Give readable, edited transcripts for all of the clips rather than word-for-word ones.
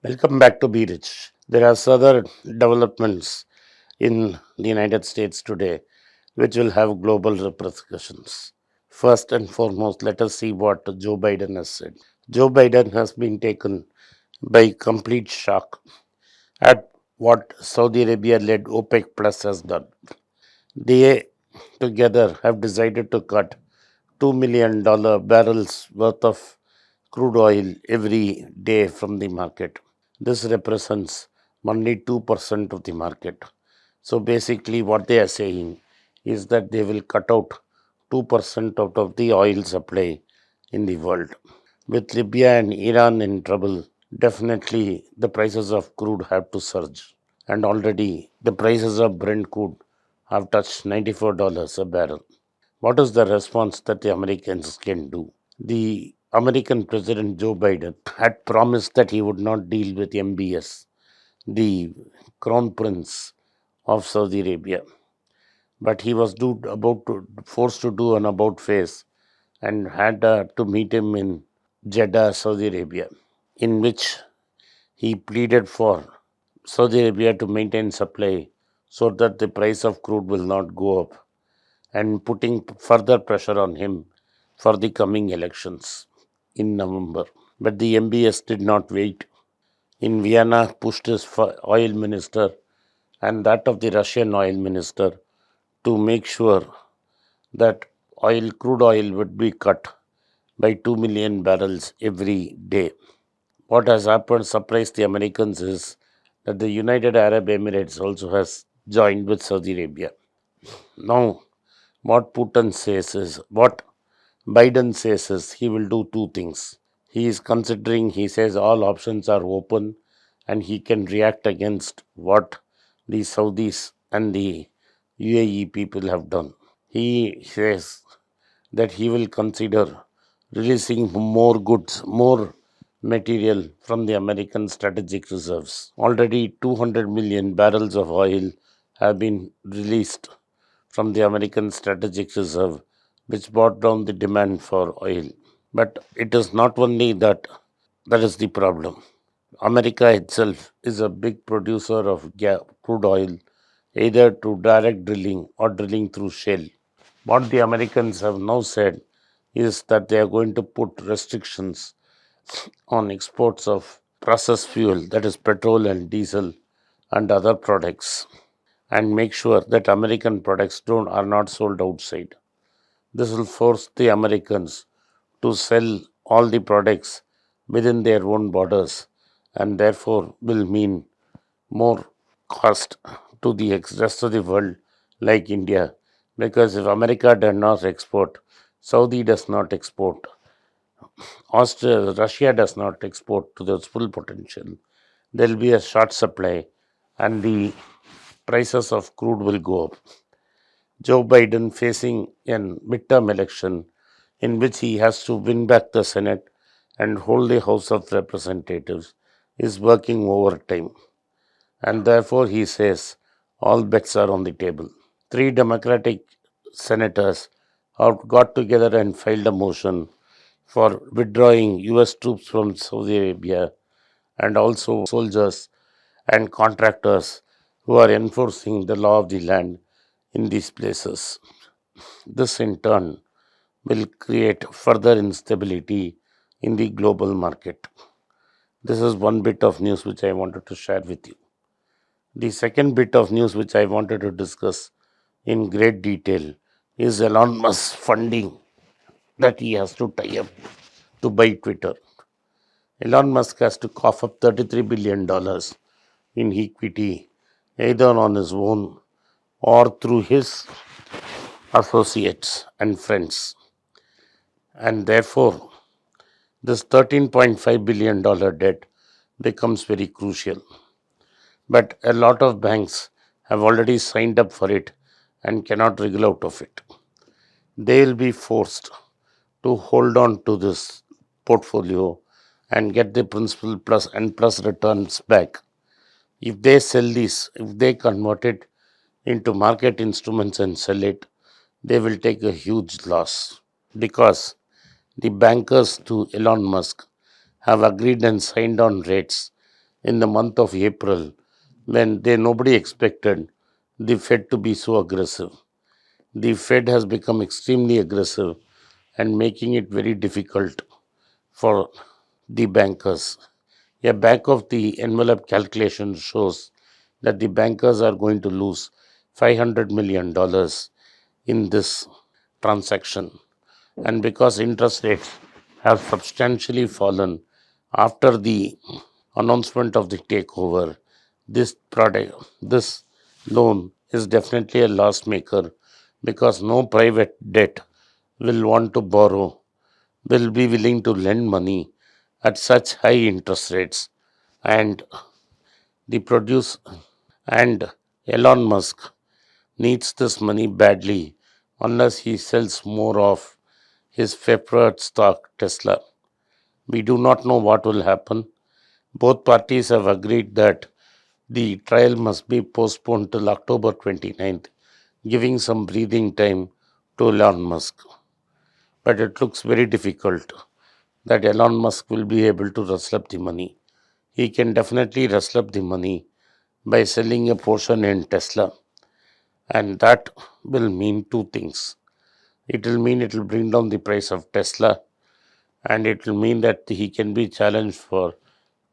Welcome back to Be Rich. There are other developments in the United States today which will have global repercussions. First and foremost, let us see what Joe Biden has said. Joe Biden has been taken by complete shock at what Saudi Arabia led OPEC Plus has done. They together have decided to cut $2 million barrels worth of crude oil every day from the market. This represents only 2% of the market. So basically, what they are saying is that they will cut out 2% out of the oil supply in the world. With Libya and Iran in trouble, definitely the prices of crude have to surge. And already the prices of Brent crude have touched $94 a barrel. What is the response that the Americans can do? The American President Joe Biden had promised that he would not deal with MBS, the crown prince of Saudi Arabia, but he was forced to do an about face and had to meet him in Jeddah, Saudi Arabia, in which he pleaded for Saudi Arabia to maintain supply so that the price of crude will not go up and putting further pressure on him for the coming elections in November. But the MBS did not wait. In Vienna, pushed his oil minister and that of the Russian oil minister to make sure that crude oil would be cut by 2 million barrels every day. What has happened surprised the Americans is that the United Arab Emirates also has joined with Saudi Arabia. Now, what Biden says is he will do two things. He says all options are open and he can react against what the Saudis and the UAE people have done. He says that he will consider releasing more goods, more material from the American strategic reserves. Already 200 million barrels of oil have been released from the American strategic reserve, which brought down the demand for oil. But it is not only that is the problem. America itself is a big producer of crude oil, either through direct drilling or drilling through shale. What the Americans have now said is that they are going to put restrictions on exports of processed fuel, that is petrol and diesel and other products, and make sure that American products are not sold outside. This will force the Americans to sell all the products within their own borders and therefore will mean more cost to the rest of the world like India. Because if America does not export, Saudi does not export, Russia does not export to its full potential, there will be a short supply and the prices of crude will go up. Joe Biden facing a midterm election in which he has to win back the Senate and hold the House of Representatives is working overtime. And therefore, he says all bets are on the table. Three Democratic senators have got together and filed a motion for withdrawing US troops from Saudi Arabia and also soldiers and contractors who are enforcing the law of the land in these places. This in turn will create further instability in the global market. This is one bit of news which I wanted to share with you. The second bit of news which I wanted to discuss in great detail is Elon Musk's funding that he has to tie up to buy Twitter. Elon Musk has to cough up $33 billion in equity, either on his own or through his associates and friends. And therefore, this $13.5 billion debt becomes very crucial. But a lot of banks have already signed up for it and cannot wriggle out of it. They will be forced to hold on to this portfolio and get the principal plus returns back. If they sell this, if they convert it into market instruments and sell it, they will take a huge loss because the bankers to Elon Musk have agreed and signed on rates in the month of April when nobody expected the Fed to be so aggressive. The Fed has become extremely aggressive and making it very difficult for the bankers. A back of the envelope calculation shows that the bankers are going to lose $500 million in this transaction. And because interest rates have substantially fallen after the announcement of the takeover, this loan is definitely a loss maker because no private debt will want to borrow, will be willing to lend money at such high interest rates. And the produce and Elon Musk needs this money badly unless he sells more of his favorite stock, Tesla. We do not know what will happen. Both parties have agreed that the trial must be postponed till October 29th, giving some breathing time to Elon Musk. But it looks very difficult that Elon Musk will be able to rustle up the money. He can definitely rustle up the money by selling a portion in Tesla, and that will mean two things. It will bring down the price of Tesla, and it will mean that he can be challenged for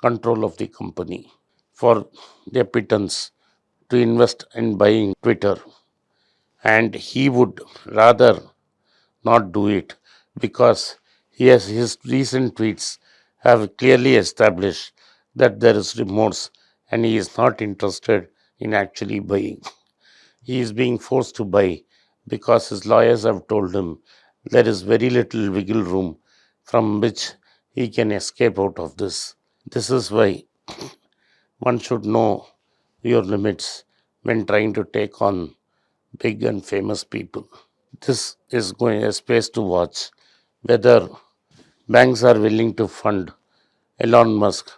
control of the company for their pittance to invest in buying Twitter. And he would rather not do it because his recent tweets have clearly established that there is remorse and he is not interested in actually buying. He is being forced to buy because his lawyers have told him there is very little wiggle room from which he can escape out of this. This is why one should know your limits when trying to take on big and famous people. This is going a space to watch whether banks are willing to fund Elon Musk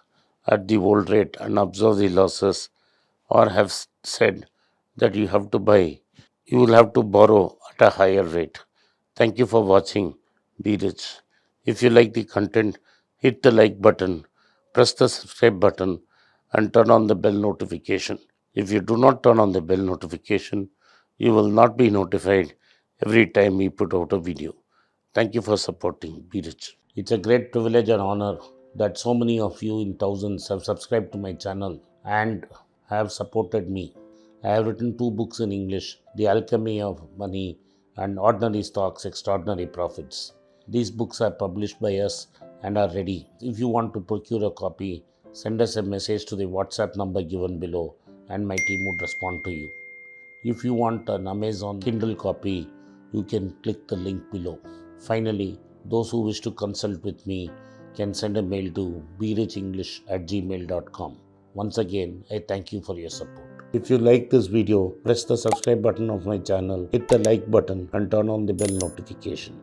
at the old rate and absorb the losses, or have said that you have to buy, you will have to borrow at a higher rate. Thank you for watching. Be rich. If you like the content, hit the like button, press the subscribe button, and turn on the bell notification. If you do not turn on the bell notification, you will not be notified every time we put out a video. Thank you for supporting. Be rich. It's a great privilege and honor that so many of you in thousands have subscribed to my channel and have supported me. I have written two books in English, The Alchemy of Money and Ordinary Stocks, Extraordinary Profits. These books are published by us and are ready. If you want to procure a copy, send us a message to the WhatsApp number given below and my team would respond to you. If you want an Amazon Kindle copy, you can click the link below. Finally, those who wish to consult with me can send a mail to berichenglish@gmail.com. Once again, I thank you for your support. If you like this video, press the subscribe button of my channel, hit the like button and turn on the bell notification.